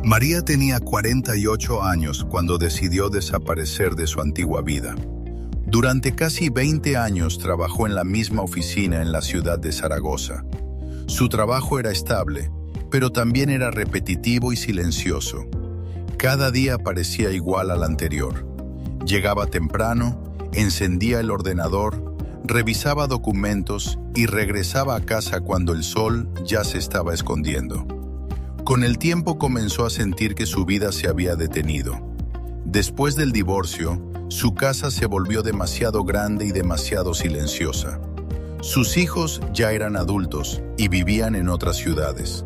María tenía 48 años cuando decidió desaparecer de su antigua vida. Durante casi 20 años trabajó en la misma oficina en la ciudad de Zaragoza. Su trabajo era estable, pero también era repetitivo y silencioso. Cada día parecía igual al anterior. Llegaba temprano, encendía el ordenador, revisaba documentos y regresaba a casa cuando el sol ya se estaba escondiendo. Con el tiempo comenzó a sentir que su vida se había detenido. Después del divorcio, su casa se volvió demasiado grande y demasiado silenciosa. Sus hijos ya eran adultos y vivían en otras ciudades.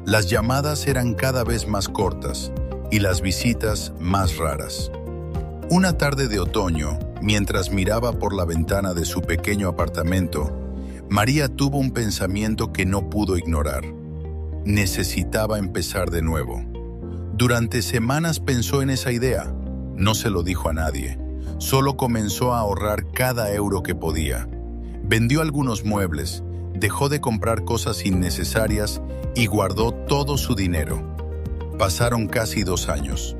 Las llamadas eran cada vez más cortas y las visitas más raras. Una tarde de otoño, mientras miraba por la ventana de su pequeño apartamento, María tuvo un pensamiento que no pudo ignorar. Necesitaba empezar de nuevo. Durante semanas pensó en esa idea. No se lo dijo a nadie. Solo comenzó a ahorrar cada euro que podía. Vendió algunos muebles, dejó de comprar cosas innecesarias y guardó todo su dinero. Pasaron casi 2 años.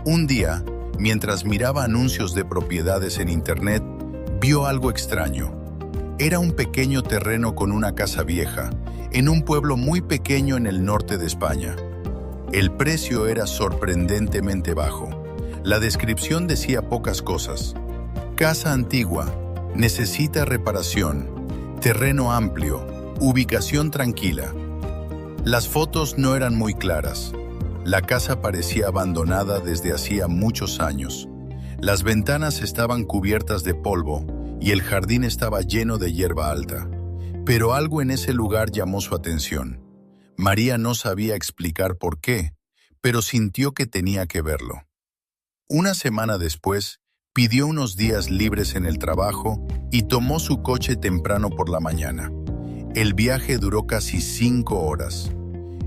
Un día, mientras miraba anuncios de propiedades en internet, vio algo extraño. Era un pequeño terreno con una casa vieja, en un pueblo muy pequeño en el norte de España. El precio era sorprendentemente bajo. La descripción decía pocas cosas. Casa antigua, necesita reparación, terreno amplio, ubicación tranquila. Las fotos no eran muy claras. La casa parecía abandonada desde hacía muchos años. Las ventanas estaban cubiertas de polvo y el jardín estaba lleno de hierba alta. Pero algo en ese lugar llamó su atención. María no sabía explicar por qué, pero sintió que tenía que verlo. Una semana después, pidió unos días libres en el trabajo y tomó su coche temprano por la mañana. El viaje duró casi 5 horas.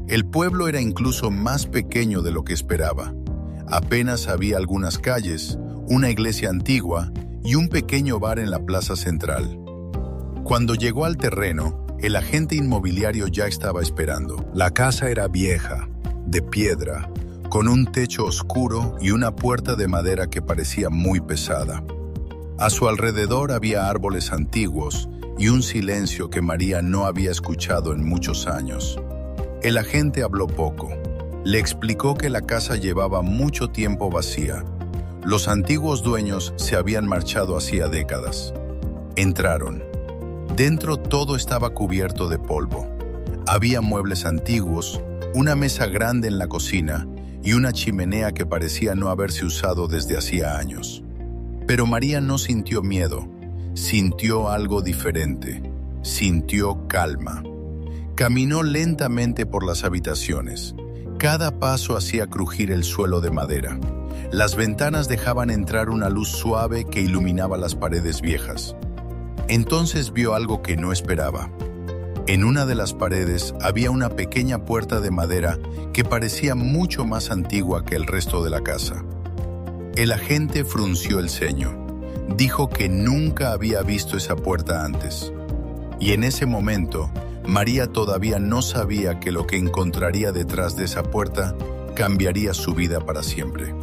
El pueblo era incluso más pequeño de lo que esperaba. Apenas había algunas calles, una iglesia antigua y un pequeño bar en la plaza central. Cuando llegó al terreno, el agente inmobiliario ya estaba esperando. La casa era vieja, de piedra, con un techo oscuro y una puerta de madera que parecía muy pesada. A su alrededor había árboles antiguos y un silencio que María no había escuchado en muchos años. El agente habló poco. Le explicó que la casa llevaba mucho tiempo vacía. Los antiguos dueños se habían marchado hacía décadas. Entraron. Dentro todo estaba cubierto de polvo. Había muebles antiguos, una mesa grande en la cocina y una chimenea que parecía no haberse usado desde hacía años. Pero María no sintió miedo, sintió algo diferente, sintió calma. Caminó lentamente por las habitaciones. Cada paso hacía crujir el suelo de madera. Las ventanas dejaban entrar una luz suave que iluminaba las paredes viejas. Entonces vio algo que no esperaba. En una de las paredes había una pequeña puerta de madera que parecía mucho más antigua que el resto de la casa. El agente frunció el ceño. Dijo que nunca había visto esa puerta antes. Y en ese momento, María todavía no sabía que lo que encontraría detrás de esa puerta cambiaría su vida para siempre.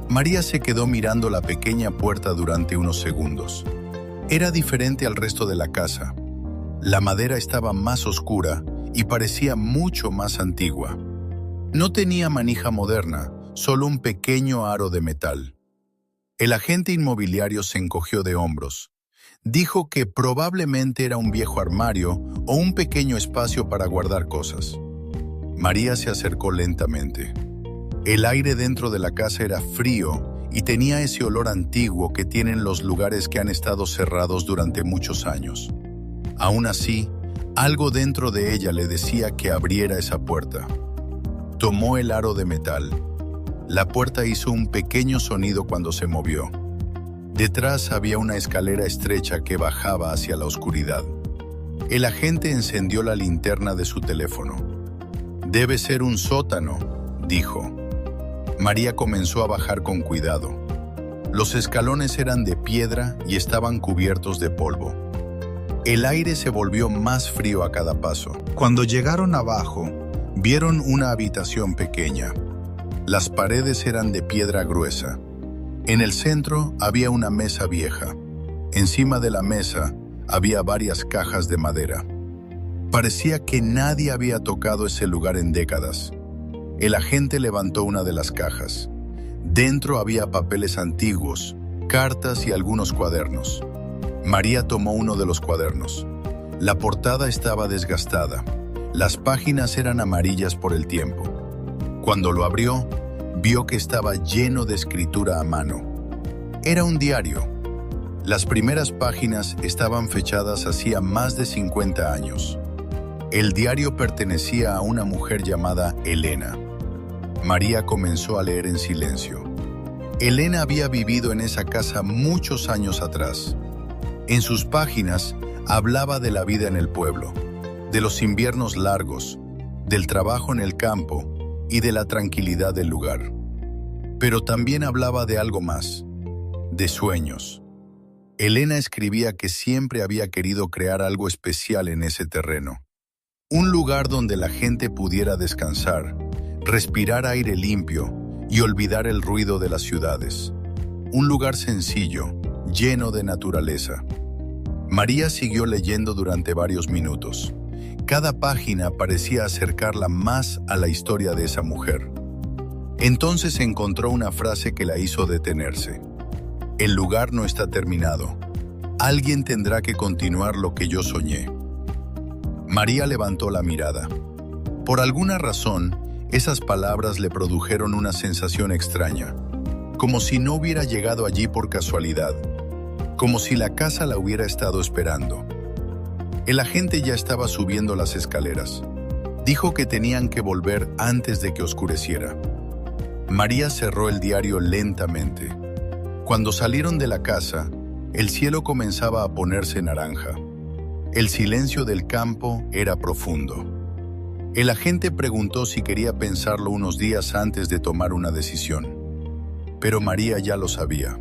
María se quedó mirando la pequeña puerta durante unos segundos. Era diferente al resto de la casa. La madera estaba más oscura y parecía mucho más antigua. No tenía manija moderna, solo un pequeño aro de metal. El agente inmobiliario se encogió de hombros. Dijo que probablemente era un viejo armario o un pequeño espacio para guardar cosas. María se acercó lentamente. El aire dentro de la casa era frío y tenía ese olor antiguo que tienen los lugares que han estado cerrados durante muchos años. Aún así, algo dentro de ella le decía que abriera esa puerta. Tomó el aro de metal. La puerta hizo un pequeño sonido cuando se movió. Detrás había una escalera estrecha que bajaba hacia la oscuridad. El agente encendió la linterna de su teléfono. «Debe ser un sótano», dijo. María comenzó a bajar con cuidado. Los escalones eran de piedra y estaban cubiertos de polvo. El aire se volvió más frío a cada paso. Cuando llegaron abajo, vieron una habitación pequeña. Las paredes eran de piedra gruesa. En el centro había una mesa vieja. Encima de la mesa había varias cajas de madera. Parecía que nadie había tocado ese lugar en décadas. El agente levantó una de las cajas. Dentro había papeles antiguos, cartas y algunos cuadernos. María tomó uno de los cuadernos. La portada estaba desgastada. Las páginas eran amarillas por el tiempo. Cuando lo abrió, vio que estaba lleno de escritura a mano. Era un diario. Las primeras páginas estaban fechadas hacía más de 50 años. El diario pertenecía a una mujer llamada Elena. María comenzó a leer en silencio. Elena había vivido en esa casa muchos años atrás. En sus páginas hablaba de la vida en el pueblo, de los inviernos largos, del trabajo en el campo y de la tranquilidad del lugar. Pero también hablaba de algo más, de sueños. Elena escribía que siempre había querido crear algo especial en ese terreno. Un lugar donde la gente pudiera descansar, respirar aire limpio y olvidar el ruido de las ciudades. Un lugar sencillo, lleno de naturaleza. María siguió leyendo durante varios minutos. Cada página parecía acercarla más a la historia de esa mujer. Entonces encontró una frase que la hizo detenerse. El lugar no está terminado. Alguien tendrá que continuar lo que yo soñé. María levantó la mirada. Por alguna razón, esas palabras le produjeron una sensación extraña, como si no hubiera llegado allí por casualidad, como si la casa la hubiera estado esperando. El agente ya estaba subiendo las escaleras. Dijo que tenían que volver antes de que oscureciera. María cerró el diario lentamente. Cuando salieron de la casa, el cielo comenzaba a ponerse naranja. El silencio del campo era profundo. El agente preguntó si quería pensarlo unos días antes de tomar una decisión. Pero María ya lo sabía.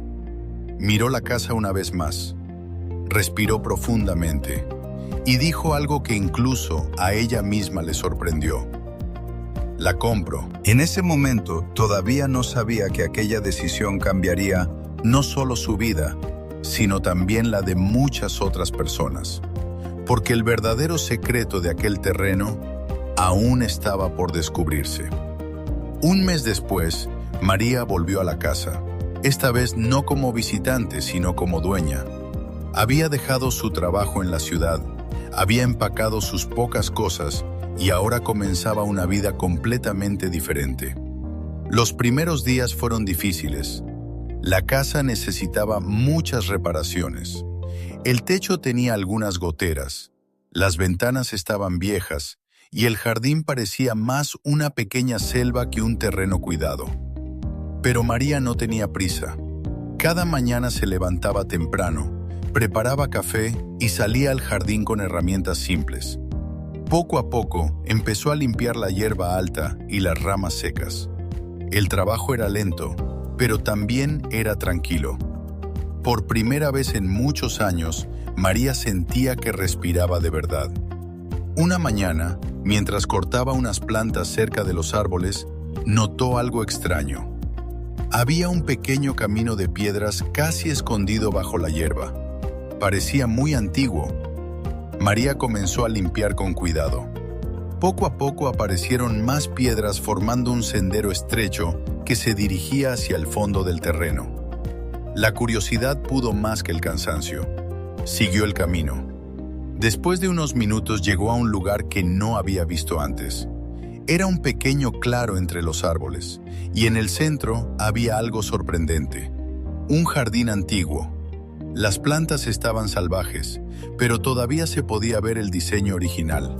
Miró la casa una vez más. Respiró profundamente y dijo algo que incluso a ella misma le sorprendió. La compro. En ese momento todavía no sabía que aquella decisión cambiaría no solo su vida, sino también la de muchas otras personas. Porque el verdadero secreto de aquel terreno aún estaba por descubrirse. Un mes después, María volvió a la casa, esta vez no como visitante, sino como dueña. Había dejado su trabajo en la ciudad, había empacado sus pocas cosas y ahora comenzaba una vida completamente diferente. Los primeros días fueron difíciles. La casa necesitaba muchas reparaciones. El techo tenía algunas goteras, las ventanas estaban viejas y el jardín parecía más una pequeña selva que un terreno cuidado. Pero María no tenía prisa. Cada mañana se levantaba temprano, preparaba café y salía al jardín con herramientas simples. Poco a poco empezó a limpiar la hierba alta y las ramas secas. El trabajo era lento, pero también era tranquilo. Por primera vez en muchos años, María sentía que respiraba de verdad. Una mañana, mientras cortaba unas plantas cerca de los árboles, notó algo extraño. Había un pequeño camino de piedras casi escondido bajo la hierba. Parecía muy antiguo. María comenzó a limpiar con cuidado. Poco a poco aparecieron más piedras formando un sendero estrecho que se dirigía hacia el fondo del terreno. La curiosidad pudo más que el cansancio. Siguió el camino. Después de unos minutos llegó a un lugar que no había visto antes. Era un pequeño claro entre los árboles, y en el centro había algo sorprendente. Un jardín antiguo. Las plantas estaban salvajes, pero todavía se podía ver el diseño original.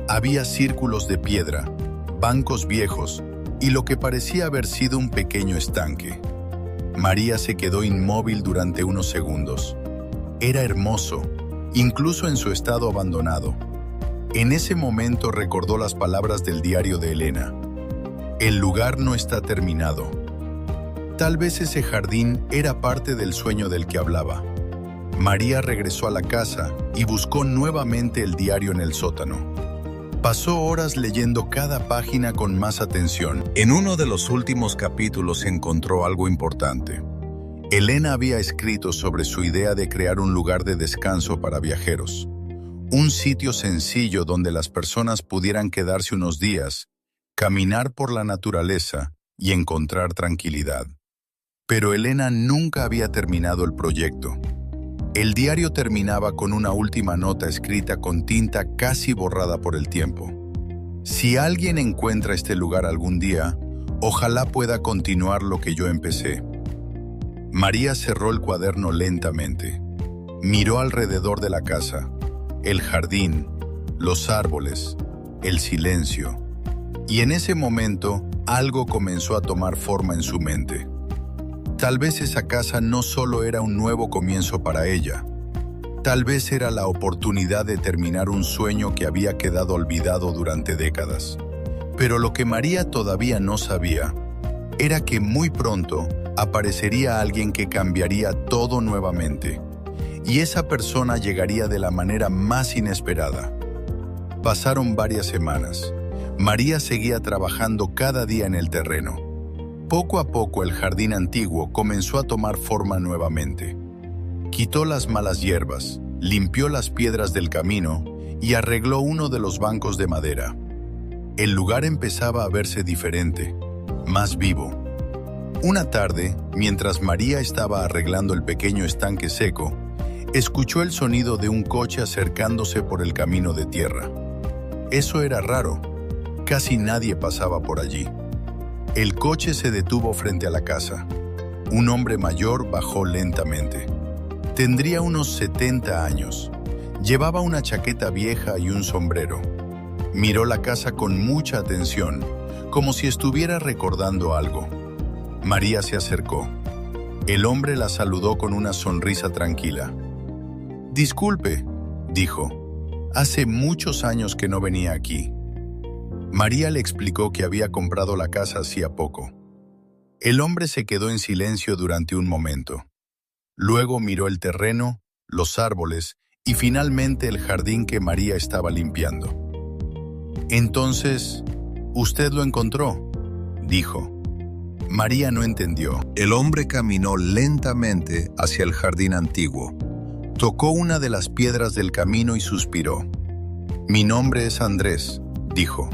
Había círculos de piedra, bancos viejos y lo que parecía haber sido un pequeño estanque. María se quedó inmóvil durante unos segundos. Era hermoso, incluso en su estado abandonado. En ese momento recordó las palabras del diario de Elena. El lugar no está terminado. Tal vez ese jardín era parte del sueño del que hablaba. María regresó a la casa y buscó nuevamente el diario en el sótano. Pasó horas leyendo cada página con más atención. En uno de los últimos capítulos encontró algo importante. Elena había escrito sobre su idea de crear un lugar de descanso para viajeros. Un sitio sencillo donde las personas pudieran quedarse unos días, caminar por la naturaleza y encontrar tranquilidad. Pero Elena nunca había terminado el proyecto. El diario terminaba con una última nota escrita con tinta casi borrada por el tiempo. Si alguien encuentra este lugar algún día, ojalá pueda continuar lo que yo empecé. María cerró el cuaderno lentamente. Miró alrededor de la casa, el jardín, los árboles, el silencio. Y en ese momento, algo comenzó a tomar forma en su mente. Tal vez esa casa no solo era un nuevo comienzo para ella. Tal vez era la oportunidad de terminar un sueño que había quedado olvidado durante décadas. Pero lo que María todavía no sabía era que muy pronto aparecería alguien que cambiaría todo nuevamente. Y esa persona llegaría de la manera más inesperada. Pasaron varias semanas. María seguía trabajando cada día en el terreno. Poco a poco el jardín antiguo comenzó a tomar forma nuevamente. Quitó las malas hierbas, limpió las piedras del camino y arregló uno de los bancos de madera. El lugar empezaba a verse diferente, más vivo. Una tarde, mientras María estaba arreglando el pequeño estanque seco, escuchó el sonido de un coche acercándose por el camino de tierra. Eso era raro. Casi nadie pasaba por allí. El coche se detuvo frente a la casa. Un hombre mayor bajó lentamente. Tendría unos 70 años. Llevaba una chaqueta vieja y un sombrero. Miró la casa con mucha atención, como si estuviera recordando algo. María se acercó. El hombre la saludó con una sonrisa tranquila. «Disculpe», dijo. «Hace muchos años que no venía aquí». María le explicó que había comprado la casa hacía poco. El hombre se quedó en silencio durante un momento. Luego miró el terreno, los árboles y finalmente el jardín que María estaba limpiando. «Entonces, ¿usted lo encontró?», dijo. María no entendió. El hombre caminó lentamente hacia el jardín antiguo. Tocó una de las piedras del camino y suspiró. «Mi nombre es Andrés», dijo.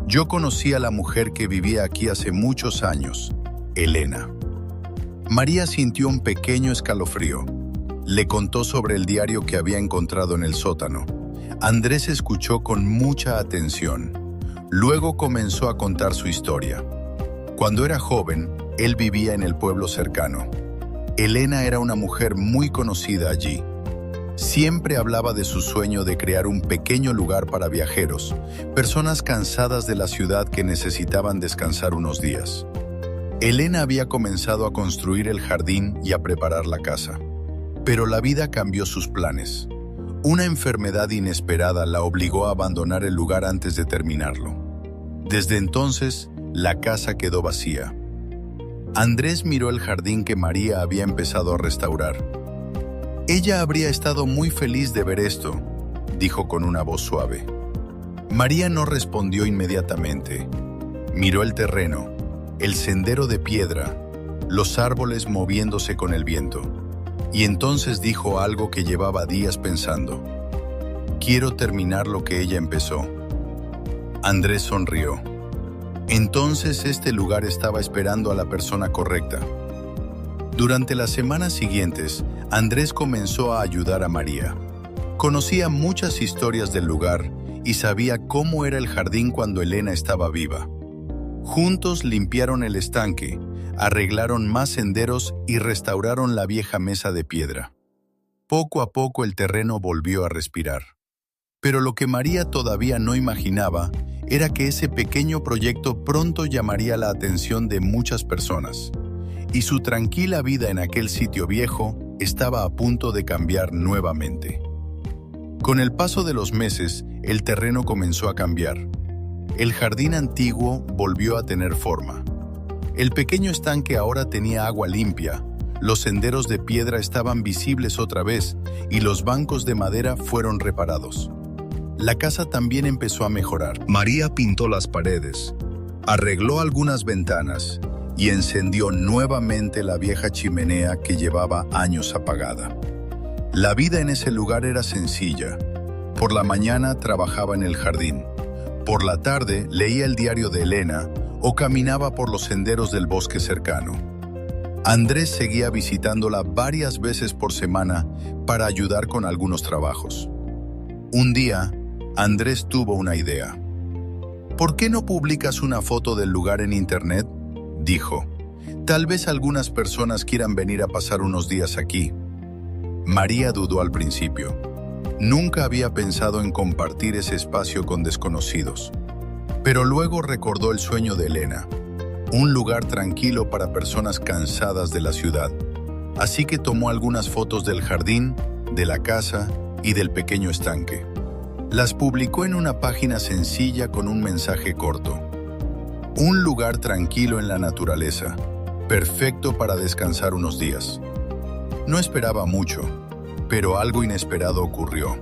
«Yo conocí a la mujer que vivía aquí hace muchos años, Elena». María sintió un pequeño escalofrío. Le contó sobre el diario que había encontrado en el sótano. Andrés escuchó con mucha atención. Luego comenzó a contar su historia. Cuando era joven, él vivía en el pueblo cercano. Elena era una mujer muy conocida allí. Siempre hablaba de su sueño de crear un pequeño lugar para viajeros, personas cansadas de la ciudad que necesitaban descansar unos días. Elena había comenzado a construir el jardín y a preparar la casa. Pero la vida cambió sus planes. Una enfermedad inesperada la obligó a abandonar el lugar antes de terminarlo. Desde entonces, la casa quedó vacía. Andrés miró el jardín que María había empezado a restaurar. «Ella habría estado muy feliz de ver esto», dijo con una voz suave. María no respondió inmediatamente. Miró el terreno, el sendero de piedra, los árboles moviéndose con el viento. Y entonces dijo algo que llevaba días pensando. «Quiero terminar lo que ella empezó». Andrés sonrió. Entonces este lugar estaba esperando a la persona correcta. Durante las semanas siguientes, Andrés comenzó a ayudar a María. Conocía muchas historias del lugar y sabía cómo era el jardín cuando Elena estaba viva. Juntos limpiaron el estanque, arreglaron más senderos y restauraron la vieja mesa de piedra. Poco a poco el terreno volvió a respirar. Pero lo que María todavía no imaginaba era que ese pequeño proyecto pronto llamaría la atención de muchas personas. Y su tranquila vida en aquel sitio viejo estaba a punto de cambiar nuevamente. Con el paso de los meses, el terreno comenzó a cambiar. El jardín antiguo volvió a tener forma. El pequeño estanque ahora tenía agua limpia, los senderos de piedra estaban visibles otra vez y los bancos de madera fueron reparados. La casa también empezó a mejorar. María pintó las paredes, arregló algunas ventanas y encendió nuevamente la vieja chimenea que llevaba años apagada. La vida en ese lugar era sencilla. Por la mañana trabajaba en el jardín. Por la tarde leía el diario de Elena o caminaba por los senderos del bosque cercano. Andrés seguía visitándola varias veces por semana para ayudar con algunos trabajos. Un día, Andrés tuvo una idea. ¿Por qué no publicas una foto del lugar en internet?, dijo. Tal vez algunas personas quieran venir a pasar unos días aquí. María dudó al principio. Nunca había pensado en compartir ese espacio con desconocidos. Pero luego recordó el sueño de Elena, un lugar tranquilo para personas cansadas de la ciudad. Así que tomó algunas fotos del jardín, de la casa y del pequeño estanque. Las publicó en una página sencilla con un mensaje corto. Un lugar tranquilo en la naturaleza, perfecto para descansar unos días. No esperaba mucho, pero algo inesperado ocurrió.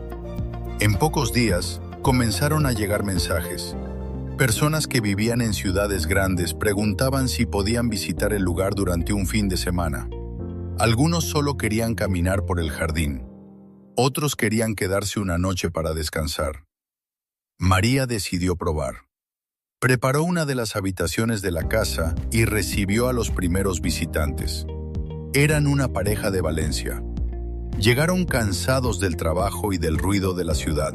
En pocos días, comenzaron a llegar mensajes. Personas que vivían en ciudades grandes preguntaban si podían visitar el lugar durante un fin de semana. Algunos solo querían caminar por el jardín. Otros querían quedarse una noche para descansar. María decidió probar. Preparó una de las habitaciones de la casa y recibió a los primeros visitantes. Eran una pareja de Valencia. Llegaron cansados del trabajo y del ruido de la ciudad.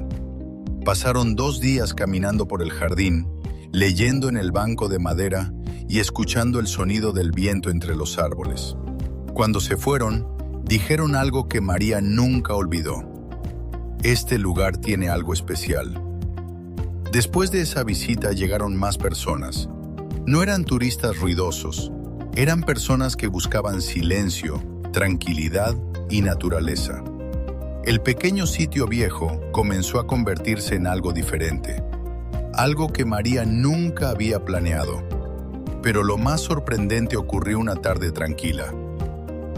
Pasaron 2 días caminando por el jardín, leyendo en el banco de madera y escuchando el sonido del viento entre los árboles. Cuando se fueron, dijeron algo que María nunca olvidó. Este lugar tiene algo especial. Después de esa visita llegaron más personas. No eran turistas ruidosos, eran personas que buscaban silencio, tranquilidad y naturaleza. El pequeño sitio viejo comenzó a convertirse en algo diferente, algo que María nunca había planeado. Pero lo más sorprendente ocurrió una tarde tranquila.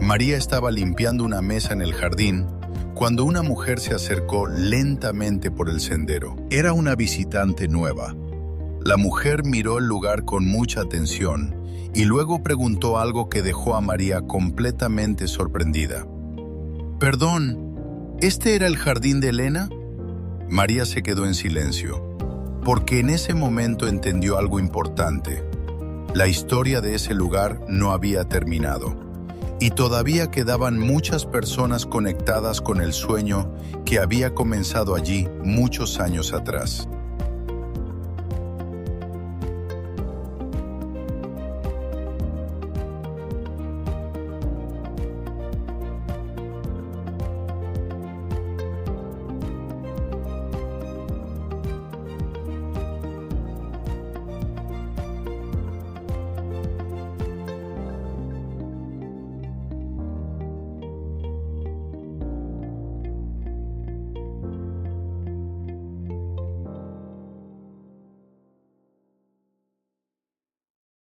María estaba limpiando una mesa en el jardín cuando una mujer se acercó lentamente por el sendero. Era una visitante nueva. La mujer miró el lugar con mucha atención y luego preguntó algo que dejó a María completamente sorprendida. «Perdón, ¿este era el jardín de Elena?». María se quedó en silencio, porque en ese momento entendió algo importante. La historia de ese lugar no había terminado, y todavía quedaban muchas personas conectadas con el sueño que había comenzado allí muchos años atrás.